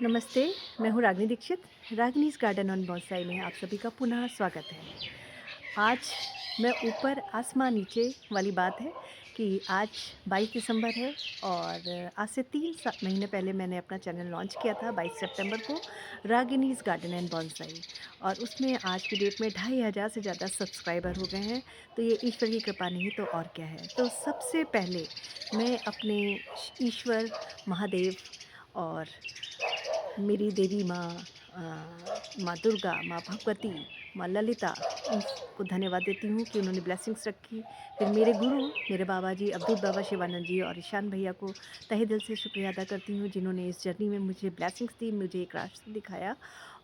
नमस्ते, मैं हूँ Ragini Dikshit. Ragini's garden on bonsai में आप सभी का पुनः स्वागत है। आज मैं ऊपर आसमां नीचे वाली बात है कि आज 22 दिसंबर है और आज से 3 महीने पहले मैंने अपना चैनल लॉन्च किया था 22 सितंबर को, रागिनीज़ गार्डन एंड बॉन्साई। और उसमें आज की डेट में 2500 से ज़्यादा सब्सक्राइबर हो गए हैं। तो ये ईश्वर की कृपा नहीं तो और क्या है। तो सबसे पहले मैं अपने ईश्वर, महादेव और मेरी देवी माँ, माँ दुर्गा, माँ भगवती, माँ ललिता, इनको धन्यवाद देती हूँ कि उन्होंने ब्लेसिंग्स रखी। फिर मेरे गुरु, मेरे बाबा जी अवधूत बाबा शिवानंद जी और ईशान भैया को तहे दिल से शुक्रिया अदा करती हूँ, जिन्होंने इस जर्नी में मुझे ब्लेसिंग्स दी, मुझे एक रास्ता दिखाया।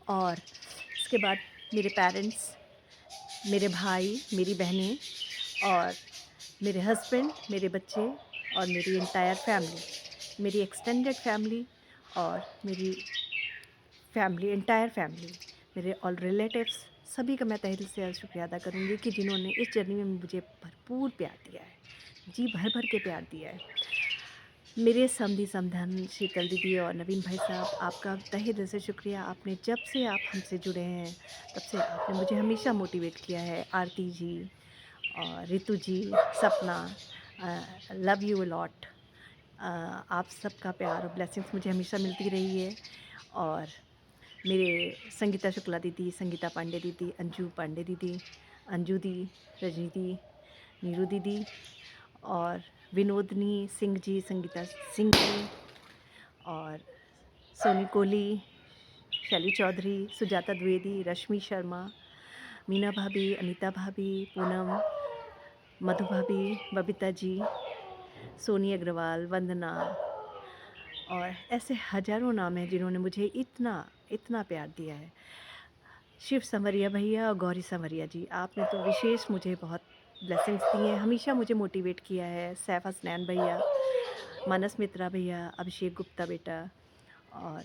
और इसके बाद मेरे पेरेंट्स, मेरे भाई, मेरी बहनें और मेरे हस्बैंड, मेरे बच्चे और मेरी एंटायर फैमिली, मेरी एक्सटेंडेड फैमिली और मेरी फैमिली, एंटायर फैमिली, मेरे ऑल रिलेटिव्स, सभी का मैं तहे दिल से शुक्रिया अदा करूँगी कि जिन्होंने इस जर्नी में मुझे भरपूर प्यार दिया है, जी भर-भर के प्यार दिया है। मेरे समधी समधन शीतल दीदी और नवीन भाई साहब, आपका तहे दिल से शुक्रिया। आपने जब से आप हमसे जुड़े हैं, तब से आपने मुझे हमेशा मोटिवेट किया है। आरती जी और रितु जी, सपना, लव यू अ लॉट। आप सबका प्यार और ब्लेसिंग्स मुझे हमेशा मिलती रही है। और मेरे संगीता शुक्ला दीदी, संगीता पांडे दीदी, अंजू पांडे दीदी, अंजू दी, रजनी दी, नीरू दीदी और विनोदनी सिंह जी, संगीता सिंह जी और सोनी कोहली, शैली चौधरी, सुजाता द्विवेदी, रश्मि शर्मा, मीना भाभी, अनीता भाभी, पूनम, मधु भाभी, बबीता जी, सोनी अग्रवाल, वंदना और ऐसे हज़ारों नाम हैं जिन्होंने मुझे इतना, इतना प्यार दिया है। शिव संवरिया भैया और गौरी संवरिया जी, आपने तो विशेष मुझे बहुत ब्लेसिंग्स दी हैं, हमेशा मुझे मोटिवेट किया है। सैफ हसनैन भैया, मानस मित्रा भैया, अभिषेक गुप्ता बेटा और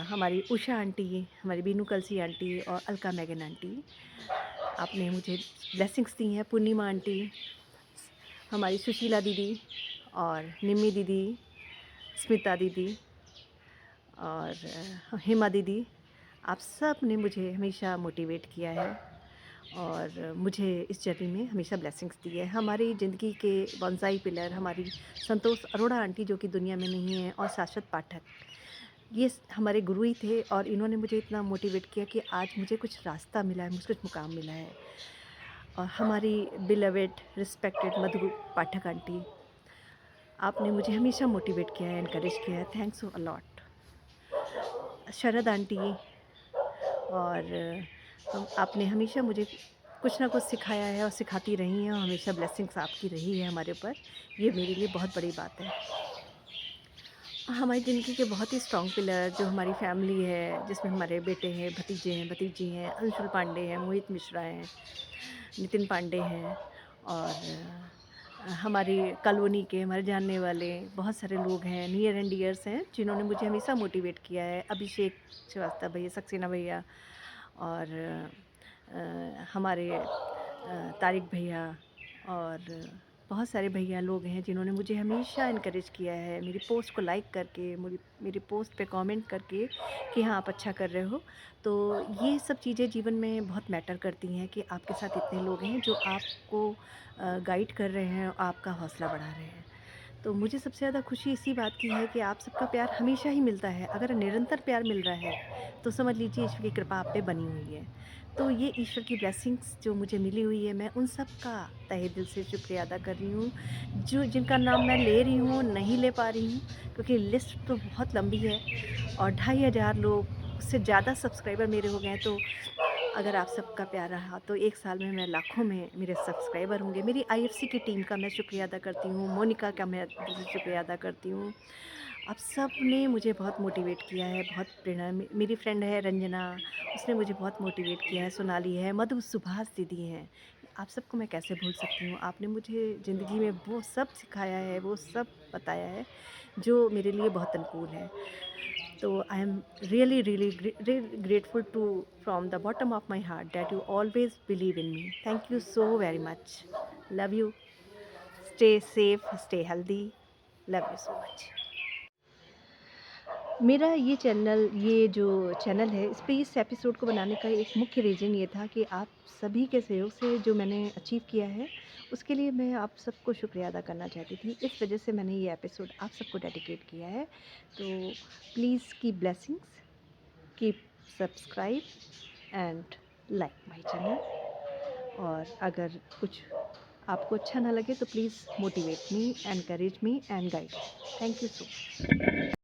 हमारी उषा आंटी, हमारी बीनू कलसी आंटी और अलका मैगन आंटी, आपने मुझे ब्लेसिंग्स दी हैं। पूर्णिमा आंटी, हमारी सुशीला दीदी और निम्मी दीदी, स्मिता दीदी और हेमा दीदी, आप सब ने मुझे हमेशा मोटिवेट किया है और मुझे इस जर्नी में हमेशा ब्लेसिंग्स दी है। हमारी ज़िंदगी के बॉन्साई पिलर हमारी संतोष अरोड़ा आंटी, जो कि दुनिया में नहीं है, और शाश्वत पाठक, ये हमारे गुरु ही थे और इन्होंने मुझे इतना मोटिवेट किया कि आज मुझे कुछ रास्ता मिला है, मुझे कुछ मुकाम मिला है। और हमारी बिलवेड रिस्पेक्टेड मधु पाठक आंटी, आपने मुझे हमेशा मोटिवेट किया है, एनकरेज किया है। Thanks a lot. Sharad aunty और आपने हमेशा मुझे कुछ ना कुछ सिखाया है और सिखाती रही हैं और हमेशा ब्लेसिंग्स आपकी रही है हमारे ऊपर। ये मेरे लिए बहुत बड़ी बात है। हमारी ज़िंदगी के बहुत ही स्ट्रॉन्ग पिलर जो हमारी फैमिली है, जिसमें हमारे बेटे हैं, भतीजे हैं, भतीजी हैं, अंशुल पांडे हैं, मोहित मिश्रा हैं, नितिन पांडे हैं और हमारी कॉलोनी के हमारे जानने वाले बहुत सारे लोग हैं, नियर एंड डियर्स हैं, जिन्होंने मुझे हमेशा मोटिवेट किया है। अभिषेक श्रीवास्तव भैया, सक्सेना भैया और हमारे तारिक भैया और बहुत सारे भैया लोग हैं जिन्होंने मुझे हमेशा इनकरेज किया है, मेरी पोस्ट को लाइक करके, मेरी पोस्ट पे कमेंट करके कि हाँ, आप अच्छा कर रहे हो। तो ये सब चीज़ें जीवन में बहुत मैटर करती हैं कि आपके साथ इतने लोग हैं जो आपको गाइड कर रहे हैं और आपका हौसला बढ़ा रहे हैं। तो मुझे सबसे ज़्यादा खुशी इसी बात की है कि आप सबका प्यार हमेशा ही मिलता है। अगर निरंतर प्यार मिल रहा है, तो समझ लीजिए ईश्वर की कृपा आप पे बनी हुई है। तो ये ईश्वर की ब्लेसिंग्स जो मुझे मिली हुई है, मैं उन सब का तहे दिल से शुक्रिया अदा कर रही हूँ। जो जिनका नाम मैं ले रही हूँ, नहीं ले पा रही हूँ, क्योंकि लिस्ट तो बहुत लंबी है और 2500 लोग, उससे ज़्यादा सब्सक्राइबर मेरे हो गए हैं। तो अगर आप सबका प्यार रहा तो 1 साल में मैं लाखों में मेरे सब्सक्राइबर होंगे। मेरी आईएफसी की टीम का मैं शुक्रिया अदा करती हूँ, मोनिका का मैं दिल से शुक्रिया अदा करती हूँ। आप सब ने मुझे बहुत मोटिवेट किया है, बहुत प्रेरणा मेरी फ्रेंड है रंजना, उसने मुझे बहुत मोटिवेट किया है, सोनाली है, मधु सुभाष दीदी हैं। आप सबको मैं कैसे भूल सकती हूँ? आपने मुझे ज़िंदगी में वो सब सिखाया है, वो सब बताया है, जो मेरे लिए बहुत अनुकूल है। तो I am really grateful to from the bottom of my heart that you always believe in me. Thank you so very much. Love you. Stay safe, stay healthy. Love you so much. मेरा ये जो channel है, इस पे इस episode को बनाने का एक मुख्य रीज़न ये था कि आप सभी के सहयोग से जो मैंने अचीव किया है, उसके लिए मैं आप सबको शुक्रिया अदा करना चाहती थी। इस वजह से मैंने ये एपिसोड आप सबको डेडिकेट किया है। तो please keep blessings, keep subscribe and like my channel. और अगर कुछ आपको अच्छा ना लगे तो please motivate me, encourage me and guide. Thank you so much.